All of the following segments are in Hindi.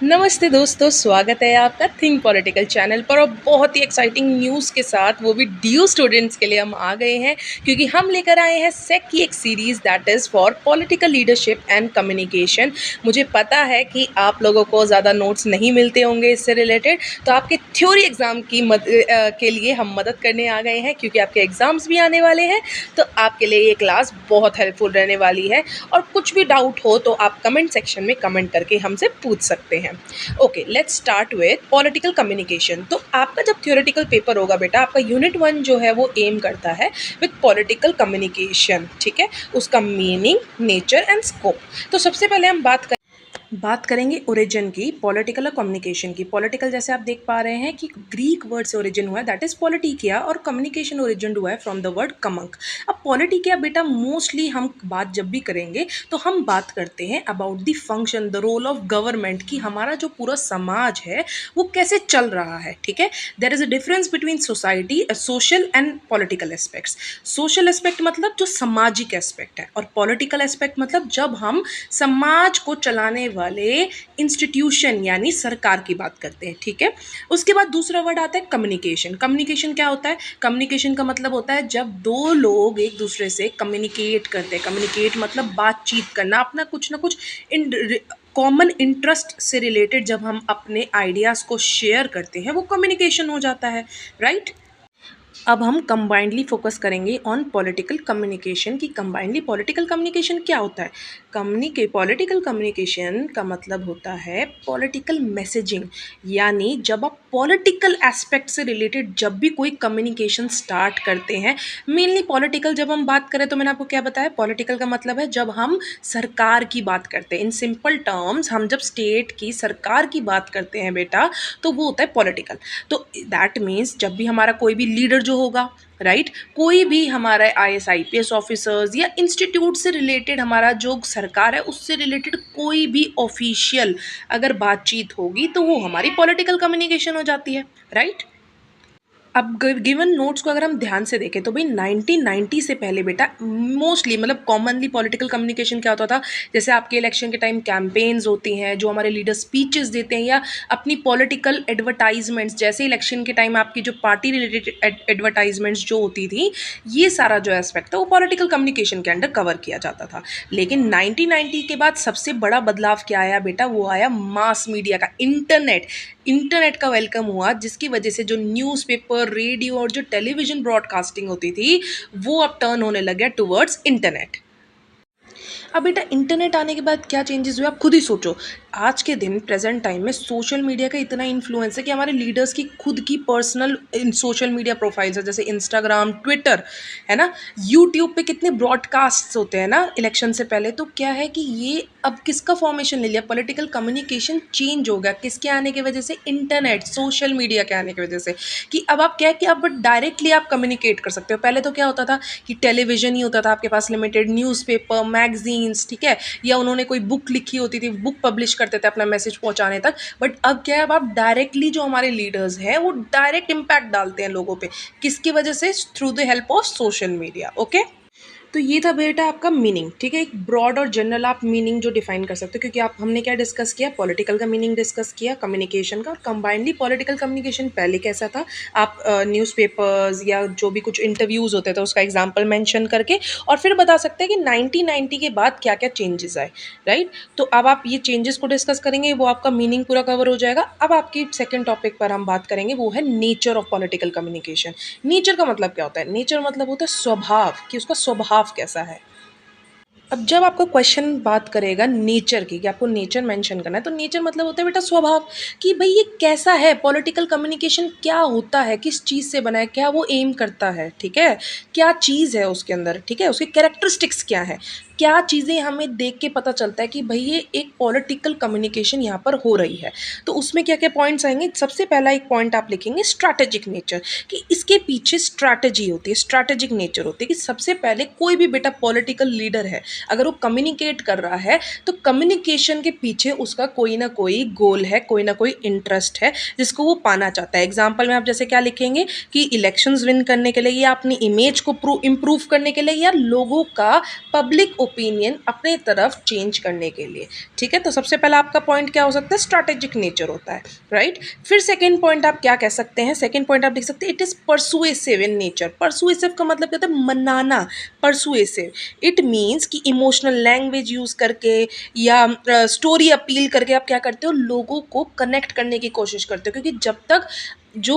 नमस्ते दोस्तों, स्वागत है आपका थिंक पॉलिटिकल चैनल पर। और बहुत ही एक्साइटिंग न्यूज़ के साथ, वो भी ड्यू स्टूडेंट्स के लिए हम आ गए हैं, क्योंकि हम लेकर आए हैं सेक की एक series that is for political leadership and communication. मुझे पता है कि आप लोगों को ज़्यादा नोट्स नहीं मिलते होंगे इससे रिलेटेड, तो आपके थ्योरी एग्ज़ाम की के लिए हम मदद करने आ गए हैं, क्योंकि आपके एग्ज़ाम्स भी आने वाले हैं। तो आपके लिए ये क्लास बहुत हेल्पफुल रहने वाली है, और कुछ भी डाउट हो तो आप कमेंट सेक्शन में कमेंट करके हमसे पूछ सकते हैं। Okay, let's start with political communication. तो आपका जब थ्योरेटिकल पेपर होगा बेटा, आपका यूनिट 1 जो है वो एम करता है विद पॉलिटिकल कम्युनिकेशन, ठीक है, उसका मीनिंग, नेचर एंड स्कोप। तो सबसे पहले हम बात करेंगे ओरिजिन की, पॉलिटिकल और कम्युनिकेशन की। पॉलिटिकल जैसे आप देख पा रहे हैं कि ग्रीक वर्ड से ओरिजिन हुआ है, दैट इज पॉलिटिकिया, और कम्युनिकेशन ओरिजिन हुआ है फ्रॉम द वर्ड कमंक। अब पॉलिटिकिया बेटा मोस्टली हम बात जब भी करेंगे तो हम बात करते हैं about the function, the role of government, कि हमारा जो पूरा समाज है वो कैसे चल रहा है, ठीक है। There is a difference between society, social and political aspects. Social aspect मतलब जो सामाजिक एस्पेक्ट है, और पॉलिटिकल एस्पेक्ट मतलब जब हम समाज को चलाने वाले इंस्टीट्यूशन यानी सरकार की बात करते हैं, ठीक है। उसके बाद दूसरा वर्ड आता है कम्युनिकेशन। कम्युनिकेशन क्या होता है? कम्युनिकेशन का मतलब होता है जब दो लोग एक दूसरे से कम्युनिकेट करते हैं। कम्युनिकेट मतलब बातचीत करना, अपना कुछ ना कुछ कॉमन इंटरेस्ट से रिलेटेड जब हम अपने आइडियाज़ को शेयर करते हैं, वो कम्युनिकेशन हो जाता है, राइट। अब हम कंबाइंडली फोकस करेंगे ऑन पॉलिटिकल कम्युनिकेशन, की कंबाइंडली पॉलिटिकल कम्युनिकेशन क्या होता है। पॉलिटिकल कम्युनिकेशन का मतलब होता है पॉलिटिकल मैसेजिंग, यानी जब आप पॉलिटिकल एस्पेक्ट से रिलेटेड जब भी कोई कम्युनिकेशन स्टार्ट करते हैं। मेनली पॉलिटिकल जब हम बात करें तो मैंने आपको क्या बताया, पॉलिटिकल का मतलब है जब हम सरकार की बात करते हैं। इन सिंपल टर्म्स हम जब स्टेट की सरकार की बात करते हैं बेटा, तो वो होता है पॉलिटिकल। तो दैट मीन्स जब भी हमारा कोई भी लीडर जो होगा, राइट, कोई भी हमारा आईएएस आईपीएस ऑफिसर्स या इंस्टीट्यूट से रिलेटेड, हमारा जो सरकार है उससे रिलेटेड कोई भी ऑफिशियल अगर बातचीत होगी, तो वो हमारी पॉलिटिकल कम्युनिकेशन हो जाती है, राइट। अब गिवन नोट्स को अगर हम ध्यान से देखें तो भाई 1990 से पहले बेटा मोस्टली मतलब कॉमनली पॉलिटिकल कम्युनिकेशन क्या होता था, जैसे आपके इलेक्शन के टाइम कैंपेन्स होती हैं, जो हमारे लीडर स्पीचेस देते हैं, या अपनी पॉलिटिकल एडवर्टाइजमेंट्स, जैसे इलेक्शन के टाइम आपकी जो पार्टी रिलेटेड एडवर्टाइजमेंट्स जो होती थी, ये सारा जो एस्पेक्ट था वो पॉलिटिकल कम्युनिकेशन के अंडर कवर किया जाता था। लेकिन 1990 के बाद सबसे बड़ा बदलाव क्या आया बेटा, वो आया मास मीडिया का, इंटरनेट का वेलकम हुआ, जिसकी वजह से जो न्यूज़पेपर, रेडियो और जो टेलीविज़न ब्रॉडकास्टिंग होती थी, वो अब टर्न होने लग गया टुवर्ड्स इंटरनेट। अब बेटा इंटरनेट आने के बाद क्या चेंजेस हुए, आप खुद ही सोचो। आज के दिन प्रेजेंट टाइम में सोशल मीडिया का इतना इन्फ्लुएंस है कि हमारे लीडर्स की खुद की पर्सनल सोशल मीडिया प्रोफाइल्स है, जैसे इंस्टाग्राम, ट्विटर, है ना। यूट्यूब पे कितने ब्रॉडकास्ट होते हैं ना इलेक्शन से पहले। तो क्या है कि ये अब किसका फॉर्मेशन ले लिया, पॉलिटिकल कम्युनिकेशन चेंज हो गया, किसके आने की वजह से, इंटरनेट, सोशल मीडिया के आने की वजह से। कि अब आप क्या है कि अब डायरेक्टली आप कम्युनिकेट कर सकते हो। पहले तो क्या होता था कि टेलीविजन ही होता था आपके पास लिमिटेड, न्यूज़पेपर, मैगजीन्स, ठीक है, या उन्होंने कोई बुक लिखी होती थी, बुक पब्लिश करते थे अपना मैसेज पहुंचाने तक। बट अब क्या है, अब आप डायरेक्टली जो हमारे लीडर्स हैं वो डायरेक्ट इम्पैक्ट डालते हैं लोगों पे, किसकी वजह से, through the help of social media, okay. तो ये था बेटा आपका मीनिंग, ठीक है। एक ब्रॉड और जनरल आप मीनिंग जो डिफाइन कर सकते हो, क्योंकि आप हमने क्या डिस्कस किया, पॉलिटिकल का मीनिंग डिस्कस किया, कम्युनिकेशन का। और कंबाइंडली पॉलिटिकल कम्युनिकेशन पहले कैसा था, आप न्यूज़पेपर्स या जो भी कुछ इंटरव्यूज़ होते थे उसका एग्जाम्पल मेंशन करके, और फिर बता सकते हैं कि 1990 के बाद क्या क्या चेंजेस आए, राइट। तो अब आप ये चेंजेस को डिस्कस करेंगे, वो आपका मीनिंग पूरा कवर हो जाएगा। अब आपकी सेकेंड टॉपिक पर हम बात करेंगे, वो है nature of political communication. Nature का मतलब क्या होता है, नेचर मतलब होता है स्वभाव, कि उसका स्वभाव कैसा है। अब जब आपका क्वेश्चन बात करेगा नेचर की, कि आपको नेचर मेंशन करना है, तो नेचर मतलब होता है बेटा स्वभाव, कि भाई ये कैसा है, पॉलिटिकल कम्युनिकेशन क्या होता है, किस चीज़ से बना है, क्या वो एम करता है, ठीक है, क्या चीज़ है उसके अंदर, ठीक है, उसके कैरेक्टरिस्टिक्स क्या है, क्या चीज़ें हमें देख के पता चलता है कि भाई ये एक पॉलिटिकल कम्युनिकेशन यहाँ पर हो रही है। तो उसमें क्या क्या पॉइंट्स आएंगे, सबसे पहला एक पॉइंट आप लिखेंगे स्ट्रैटेजिक नेचर, कि इसके पीछे स्ट्रैटेजी होती है, स्ट्रैटेजिक नेचर होती है, कि सबसे पहले कोई भी बेटा पॉलिटिकल लीडर है, अगर वो कम्युनिकेट कर रहा है, तो कम्युनिकेशन के पीछे उसका कोई ना कोई गोल है, कोई ना कोई इंटरेस्ट है जिसको वो पाना चाहता है। एग्जाम्पल में आप जैसे क्या लिखेंगे कि इलेक्शंस विन करने के लिए, या अपनी इमेज को इम्प्रूव करने के लिए, या लोगों का पब्लिक ओपिनियन अपने तरफ चेंज करने के लिए, ठीक है। तो सबसे पहला आपका पॉइंट क्या हो सकता है, स्ट्रैटेजिक नेचर होता है, राइट। फिर सेकेंड पॉइंट आप क्या कह सकते हैं, सेकेंड पॉइंट आप देख सकते हैं it is persuasive in nature. Persuasive का मतलब क्या होता है, मनाना। परसुएसिव इट मीन्स कि इमोशनल लैंग्वेज यूज़ करके या स्टोरी अपील करके आप क्या करते हो, लोगों को कनेक्ट करने की कोशिश करते हो, क्योंकि जब तक जो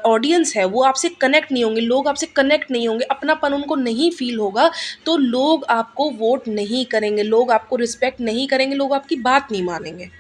ऑडियंस है वो आपसे कनेक्ट नहीं होंगे, लोग आपसे कनेक्ट नहीं होंगे, अपनापन उनको नहीं फील होगा, तो लोग आपको वोट नहीं करेंगे, लोग आपको रिस्पेक्ट नहीं करेंगे, लोग आपकी बात नहीं मानेंगे।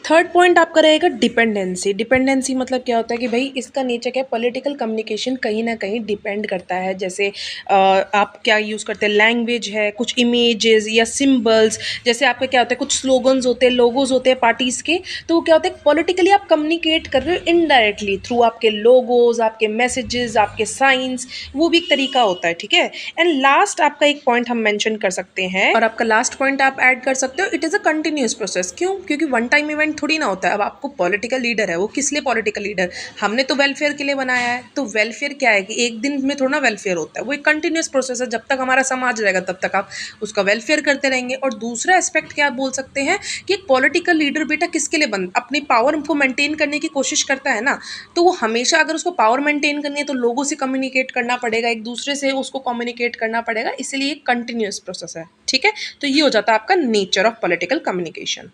थर्ड पॉइंट आपका रहेगा डिपेंडेंसी। डिपेंडेंसी मतलब क्या होता है कि भाई इसका नेचर क्या है, पॉलिटिकल कम्युनिकेशन कहीं ना कहीं डिपेंड करता है। जैसे आप क्या यूज़ करते हैं, लैंग्वेज है, कुछ इमेजेस या सिंबल्स। जैसे आपका क्या होता है, कुछ स्लोगन्स होते हैं, लोगोज होते हैं पार्टीज़ के, तो वो क्या होता है, पॉलिटिकली आप कम्युनिकेट कर रहे हो इनडायरेक्टली थ्रू आपके लोगोज, आपके मैसेजेस, आपके साइंस, वो भी एक तरीका होता है, ठीक है। एंड लास्ट आपका एक पॉइंट हम मेंशन कर सकते हैं, और आपका लास्ट पॉइंट आप ऐड कर सकते हो, it is a continuous process. क्यों, क्योंकि वन टाइम इवेंट थोड़ी ना होता है। अब आपको पॉलिटिकल लीडर है, वो किस लिए पॉलिटिकल लीडर, हमने तो वेलफेयर के लिए बनाया है। तो वेलफेयर क्या है कि एक दिन में थोड़ा ना वेलफेयर होता है, वो एक कंटिन्यूस प्रोसेस है। जब तक हमारा समाज रहेगा तब तक आप उसका वेलफेयर करते रहेंगे। और दूसरा एस्पेक्ट क्या आप बोल सकते हैं कि एक पॉलिटिकल लीडर बेटा किसके लिए बन, अपनी पावर को मेंटेन करने की कोशिश करता है ना। तो वो हमेशा अगर उसको पावर मेंटेन करनी है तो लोगों से कम्युनिकेट करना पड़ेगा, एक दूसरे से उसको कम्युनिकेट करना पड़ेगा, इसलिए एक कंटिन्यूस प्रोसेस है, ठीक है। तो ये हो जाता है आपका नेचर ऑफ पॉलिटिकल कम्युनिकेशन।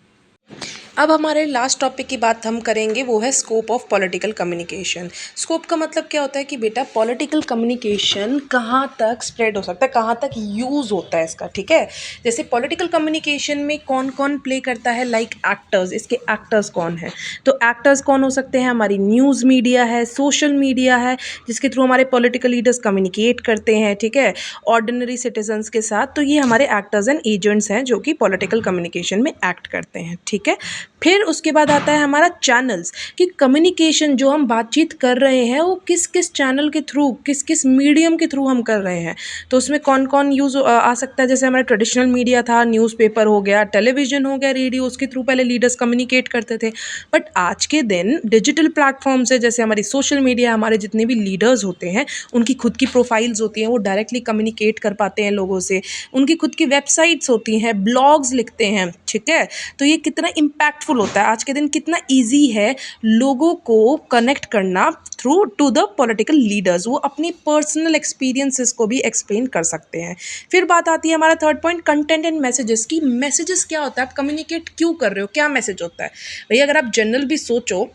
अब हमारे लास्ट टॉपिक की बात हम करेंगे, वो है scope of political communication. Scope का मतलब क्या होता है कि बेटा पॉलिटिकल कम्युनिकेशन कहाँ तक स्प्रेड हो सकता है, कहाँ तक यूज़ होता है इसका, ठीक है। जैसे पॉलिटिकल कम्युनिकेशन में कौन कौन प्ले करता है, लाइक एक्टर्स, इसके एक्टर्स कौन है। तो एक्टर्स कौन हो सकते हैं, हमारी न्यूज़ मीडिया है, सोशल मीडिया है, जिसके थ्रू हमारे पॉलिटिकल लीडर्स कम्युनिकेट करते हैं, ठीक है, ऑर्डिनरी सिटीजन्स के साथ। तो ये हमारे एक्टर्स एंड एजेंट्स हैं जो कि पॉलिटिकल कम्युनिकेशन में एक्ट करते हैं, ठीक है। फिर उसके बाद आता है हमारा चैनल्स, कि कम्युनिकेशन जो हम बातचीत कर रहे हैं वो किस किस चैनल के थ्रू, किस किस मीडियम के थ्रू हम कर रहे हैं। तो उसमें कौन कौन यूज़ आ सकता है, जैसे हमारा ट्रेडिशनल मीडिया था, न्यूज़पेपर हो गया, टेलीविज़न हो गया, रेडियो, उसके थ्रू पहले लीडर्स कम्युनिकेट करते थे। बट आज के दिन डिजिटल प्लेटफॉर्म से, जैसे हमारी सोशल मीडिया, हमारे जितने भी लीडर्स होते हैं उनकी खुद की प्रोफाइल्स होती हैं, वो डायरेक्टली कम्युनिकेट कर पाते हैं लोगों से, उनकी खुद की वेबसाइट्स होती हैं, ब्लॉग्स लिखते हैं, ठीक है। तो ये कितना इम्पैक्टफुल होता है आज के दिन, कितना ईजी है लोगों को कनेक्ट करना through to the political leaders. वो अपनी पर्सनल एक्सपीरियंसेस को भी एक्सप्लेन कर सकते हैं। फिर बात आती है हमारा third point, content and messages की। मैसेजेस क्या होता है, आप कम्युनिकेट क्यों कर रहे हो, क्या मैसेज होता है। भैया अगर आप जनरल भी सोचो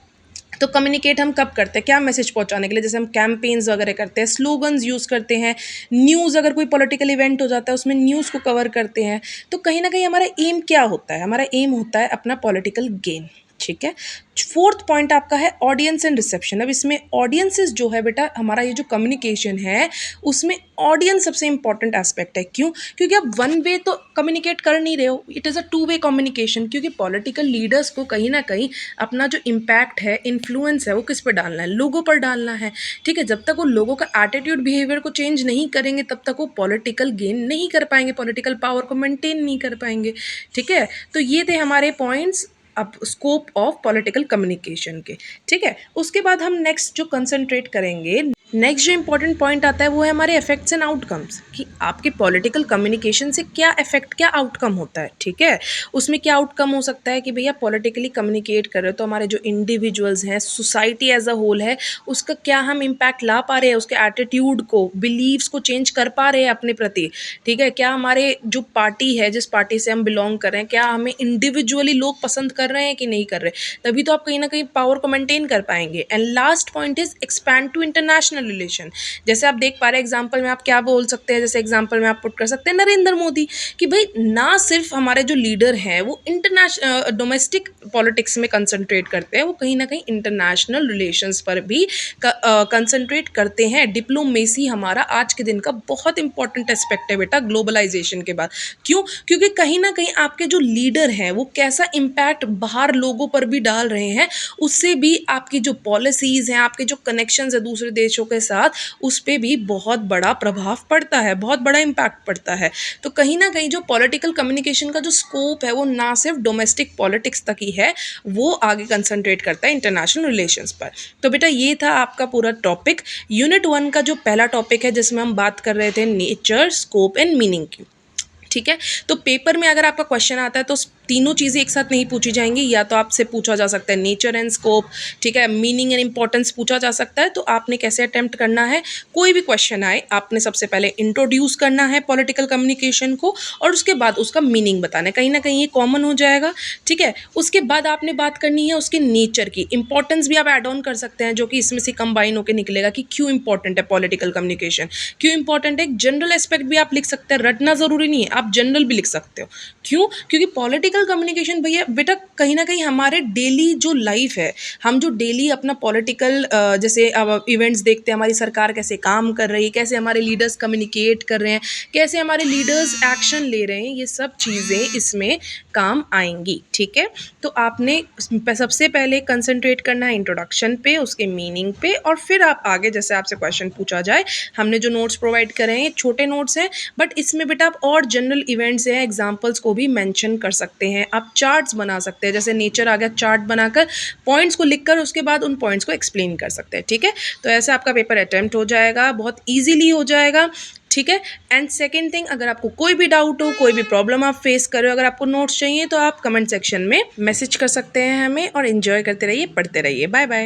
तो कम्युनिकेट हम कब करते हैं, क्या मैसेज पहुंचाने के लिए, जैसे हम कैंपेन्स वगैरह करते हैं, स्लोगन्स यूज़ करते हैं, न्यूज़, अगर कोई पॉलिटिकल इवेंट हो जाता है उसमें न्यूज़ को कवर करते हैं। तो कहीं ना कहीं हमारा एम क्या होता है, हमारा एम होता है अपना पॉलिटिकल गेन, ठीक है। फोर्थ पॉइंट आपका है ऑडियंस एंड रिसेप्शन। अब इसमें ऑडियंसेस जो है बेटा, हमारा ये जो कम्युनिकेशन है उसमें ऑडियंस सबसे इंपॉर्टेंट एस्पेक्ट है। क्यों, क्योंकि आप वन वे तो कम्युनिकेट कर नहीं रहे हो, it is a two way communication. क्योंकि पॉलिटिकल लीडर्स को कहीं ना कहीं अपना जो इम्पैक्ट है, इन्फ्लुएंस है, वो किस पर डालना है, लोगों पर डालना है, ठीक है। जब तक वो लोगों का एटीट्यूड, बिहेवियर को चेंज नहीं करेंगे तब तक वो पॉलिटिकल गेन नहीं कर पाएंगे, पॉलिटिकल पावर को मेंटेन नहीं कर पाएंगे, ठीक है। तो ये थे हमारे पॉइंट्स अब स्कोप ऑफ पॉलिटिकल कम्युनिकेशन के, ठीक है। उसके बाद हम नेक्स्ट जो कंसंट्रेट करेंगे, नेक्स्ट जो इंपॉर्टेंट पॉइंट आता है वो है हमारे इफेक्ट्स एंड आउटकम्स, कि आपके पॉलिटिकल कम्युनिकेशन से क्या इफेक्ट, क्या आउटकम होता है, ठीक है। उसमें क्या आउटकम हो सकता है कि भैया पॉलिटिकली कम्युनिकेट कर रहे हो तो हमारे जो इंडिविजुअल्स हैं, सोसाइटी एज अ होल है, उसका क्या हम इम्पैक्ट ला पा रहे हैं, उसके एटीट्यूड को, बिलीव्स को चेंज कर पा रहे हैं अपने प्रति, ठीक है। क्या हमारे जो पार्टी है, जिस पार्टी से हम बिलोंग कर रहे हैं, क्या हमें इंडिविजुअली लोग पसंद कर रहे हैं कि नहीं कर रहे, तभी तो आप कहीं ना कहीं पावर को मेंटेन कर पाएंगे। And last point is expand to international relation. जैसे आप देख पा रहे हैं एग्जांपल में, आप क्या बोल सकते हैं, जैसे एग्जांपल में आप पुट कर सकते हैं नरेंद्र मोदी, कि भाई ना सिर्फ हमारे जो लीडर हैं वो इंटरनेशनल डोमेस्टिक पॉलिटिक्स में कंसंट्रेट करते हैं, वो कहीं ना कहीं इंटरनेशनल रिलेशंस पर भी कंसंट्रेट करते हैं। डिप्लोमेसी हमारा आज के दिन का बहुत इंपॉर्टेंट एस्पेक्ट है बेटा, ग्लोबलाइजेशन के बाद। क्यों, क्योंकि कहीं ना कहीं आपके जो लीडर हैं वो कैसा इम्पैक्ट बाहर लोगों पर भी डाल रहे हैं, उससे भी आपकी जो पॉलिसीज़ हैं, आपके जो कनेक्शंस है दूसरे देशों के साथ, उस पर भी बहुत बड़ा प्रभाव पड़ता है, बहुत बड़ा इम्पैक्ट पड़ता है। तो कहीं ना कहीं जो पॉलिटिकल कम्युनिकेशन का जो स्कोप है वो ना सिर्फ डोमेस्टिक पॉलिटिक्स तक ही है, वो आगे कंसंट्रेट करता है इंटरनेशनल रिलेशंस पर। तो बेटा ये था आपका पूरा टॉपिक, यूनिट 1 का जो पहला टॉपिक है जिसमें हम बात कर रहे थे नेचर, स्कोप एंड मीनिंग की, ठीक है। तो पेपर में अगर आपका क्वेश्चन आता है तो तीनों चीज़ें एक साथ नहीं पूछी जाएंगी, या तो आपसे पूछा जा सकता है नेचर एंड स्कोप, ठीक है, मीनिंग एंड इंपॉर्टेंस पूछा जा सकता है। तो आपने कैसे अटेम्प्ट करना है, कोई भी क्वेश्चन आए आपने सबसे पहले इंट्रोड्यूस करना है पॉलिटिकल कम्युनिकेशन को, और उसके बाद उसका मीनिंग बताना है, कहीं ना कहीं ये कॉमन हो जाएगा, ठीक है। उसके बाद आपने बात करनी है उसके नेचर की, इंपॉर्टेंस भी आप ऐड ऑन कर सकते हैं, जो कि इसमें से कंबाइन होकर निकलेगा कि क्यों इंपॉर्टेंट है पॉलिटिकल कम्युनिकेशन, क्यों इंपॉर्टेंट है। एक जनरल एस्पेक्ट भी आप लिख सकते हैं, रटना ज़रूरी नहीं है, आप जनरल भी लिख सकते हो। क्यों? क्योंकि पॉलिटिकल कम्युनिकेशन भैया बेटा कहीं ना कहीं हमारे डेली जो लाइफ है, हम जो डेली अपना पॉलिटिकल जैसे इवेंट्स देखते हैं, हमारी सरकार कैसे काम कर रही है, कैसे हमारे लीडर्स कम्युनिकेट कर रहे हैं, कैसे हमारे लीडर्स एक्शन ले रहे हैं, ये सब चीज़ें इसमें काम आएंगी, ठीक है। तो आपने सबसे पहले कंसंट्रेट करना है इंट्रोडक्शन पे, उसके मीनिंग पे, और फिर आप आगे जैसे आपसे क्वेश्चन पूछा जाए, हमने जो नोट्स प्रोवाइड करे हैं छोटे नोट्स हैं, बट इसमें बेटा आप और जनरल इवेंट्स हैं, एग्जांपल्स को भी मेंशन कर सकते हैं, आप चार्ट्स बना सकते हैं, जैसे नेचर आ गया, चार्ट बनाकर पॉइंट्स को लिखकर उसके बाद उन पॉइंट्स को एक्सप्लेन कर सकते हैं, ठीक है। तो ऐसे आपका पेपर अटेम्प्ट हो जाएगा, बहुत ईजिली हो जाएगा, ठीक है। एंड सेकेंड थिंग, अगर आपको कोई भी डाउट हो, कोई भी प्रॉब्लम आप फेस कर रहे हो, अगर आपको नोट्स चाहिए तो आप कमेंट सेक्शन में मैसेज कर सकते हैं हमें, और एंजॉय करते रहिए, पढ़ते रहिए। Bye bye.